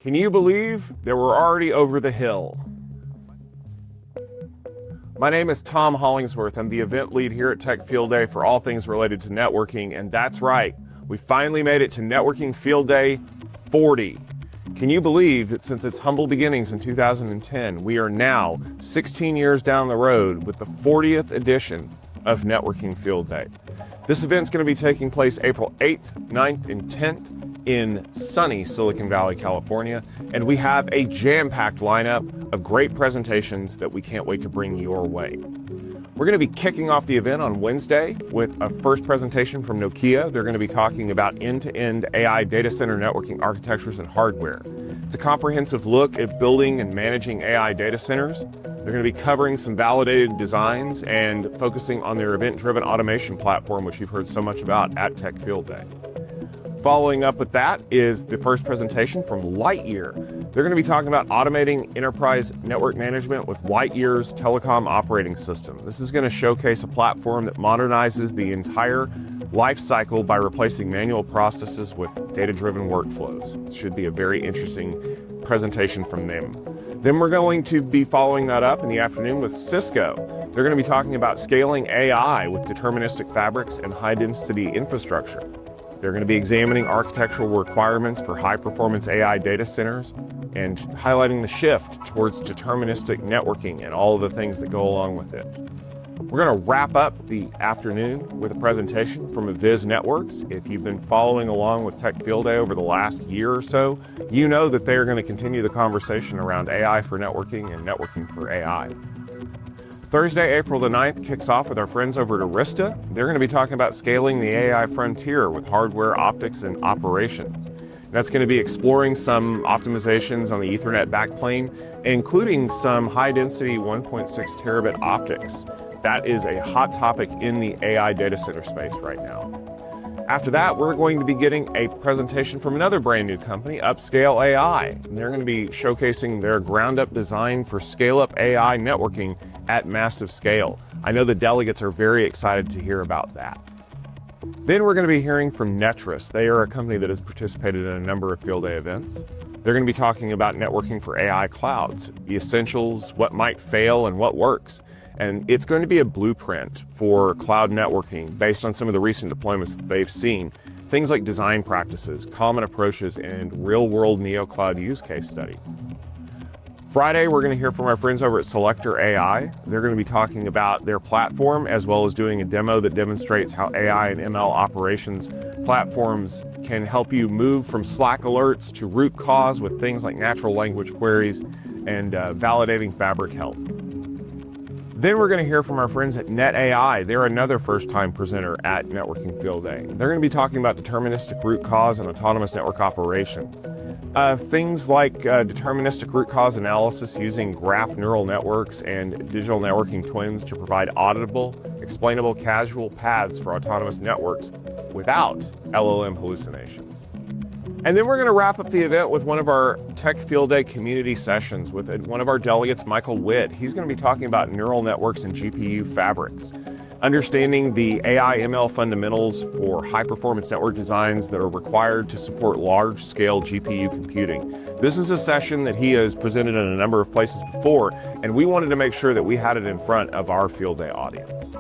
Can you believe that we're already over the hill? My name is Tom Hollingsworth. I'm the event lead here at Tech Field Day for all things related to networking, and that's right, we finally made it to Networking Field Day 40. Can you believe that since its humble beginnings in 2010, we are now 16 years down the road with the 40th edition of Networking Field Day? This event's going to be taking place April 8th, 9th, and 10th in sunny Silicon Valley, California, and we have a jam-packed lineup of great presentations that we can't wait to bring your way. We're going to be kicking off the event on Wednesday with a first presentation from Nokia. They're going to be talking about end-to-end AI data center networking architectures and hardware. It's a comprehensive look at building and managing AI data centers. They're going to be covering some validated designs and focusing on their event-driven automation platform, which you've heard so much about at Tech Field Day. Following up with that is the first presentation from Lightyear. They're going to be talking about automating enterprise network management with Lightyear's telecom operating system. This is going to showcase a platform that modernizes the entire life cycle by replacing manual processes with data-driven workflows. It should be a very interesting presentation from them. Then we're going to be following that up in the afternoon with Cisco. They're going to be talking about scaling AI with deterministic fabrics and high-density infrastructure. They're going to be examining architectural requirements for high-performance AI data centers and highlighting the shift towards deterministic networking and all of the things that go along with it. We're going to wrap up the afternoon with a presentation from Aviz Networks. If you've been following along with Tech Field Day over the last year or so, you know that they're going to continue the conversation around AI for networking and networking for AI. Thursday, April the 9th, kicks off with our friends over at Arista. They're going to be talking about scaling the AI frontier with hardware, optics, and operations. That's going to be exploring some optimizations on the Ethernet backplane, including some high-density 1.6 terabit optics. That is a hot topic in the AI data center space right now. After that, we're going to be getting a presentation from another brand new company, Upscale AI. And they're going to be showcasing their ground-up design for scale-up AI networking at massive scale. I know the delegates are very excited to hear about that. Then we're going to be hearing from Netris. They are a company that has participated in a number of field day events. They're going to be talking about networking for AI clouds, the essentials, what might fail, and what works. And it's going to be a blueprint for cloud networking based on some of the recent deployments that they've seen. Things like design practices, common approaches, and real-world neo-cloud use case study. Friday, we're going to hear from our friends over at Selector AI. They're going to be talking about their platform as well as doing a demo that demonstrates how AI and ML operations platforms can help you move from Slack alerts to root cause with things like natural language queries and validating fabric health. Then we're going to hear from our friends at Net AI. They're another first-time presenter at Networking Field Day. They're going to be talking about deterministic root cause and autonomous network operations. Things like deterministic root cause analysis using graph neural networks and digital networking twins to provide auditable, explainable causal paths for autonomous networks without LLM hallucinations. And then we're going to wrap up the event with one of our Tech Field Day community sessions with one of our delegates, Michael Witt. He's going to be talking about neural networks and GPU fabrics, understanding the AI ML fundamentals for high-performance network designs that are required to support large-scale GPU computing. This is a session that he has presented in a number of places before, and we wanted to make sure that we had it in front of our Field Day audience.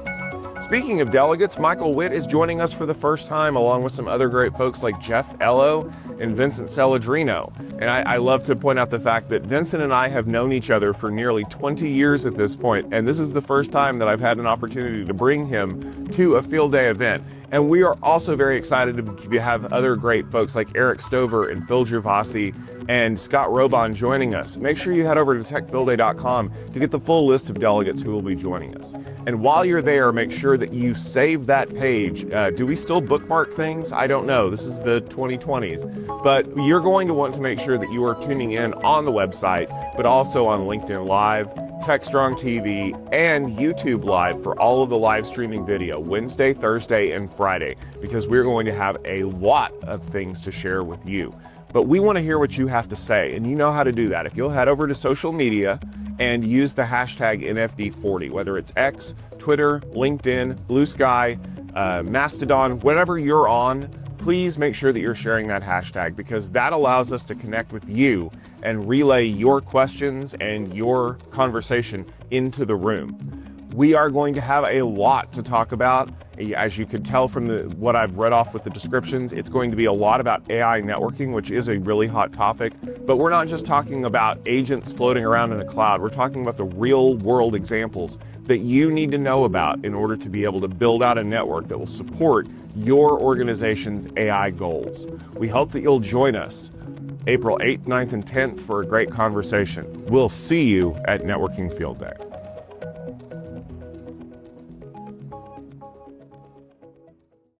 Speaking of delegates, Michael Witt is joining us for the first time, along with some other great folks like Jeff Ello and Vincent Celedrino. And I love to point out the fact that Vincent and I have known each other for nearly 20 years at this point, and this is the first time that I've had an opportunity to bring him to a Field Day event. And we are also very excited to have other great folks like Eric Stover and Phil Gervasi and Scott Robon joining us. Make sure you head over to techfieldday.com to get the full list of delegates who will be joining us. And while you're there, make sure that you save that page. Do we still bookmark things? I don't know. This is the 2020s. But you're going to want to make sure that you are tuning in on the website, but also on LinkedIn Live, TechStrong TV, and YouTube Live for all of the live streaming video, Wednesday, Thursday, and Friday, because we're going to have a lot of things to share with you. But we want to hear what you have to say, and you know how to do that. If you'll head over to social media and use the hashtag NFD40, whether it's X, Twitter, LinkedIn, Blue Sky, Mastodon, whatever you're on, please make sure that you're sharing that hashtag, because that allows us to connect with you and relay your questions and your conversation into the room. We are going to have a lot to talk about. As you could tell from what I've read off with the descriptions, it's going to be a lot about AI networking, which is a really hot topic. But we're not just talking about agents floating around in the cloud. We're talking about the real world examples that you need to know about in order to be able to build out a network that will support your organization's AI goals. We hope that you'll join us April 8th, 9th, and 10th for a great conversation. We'll see you at Networking Field Day.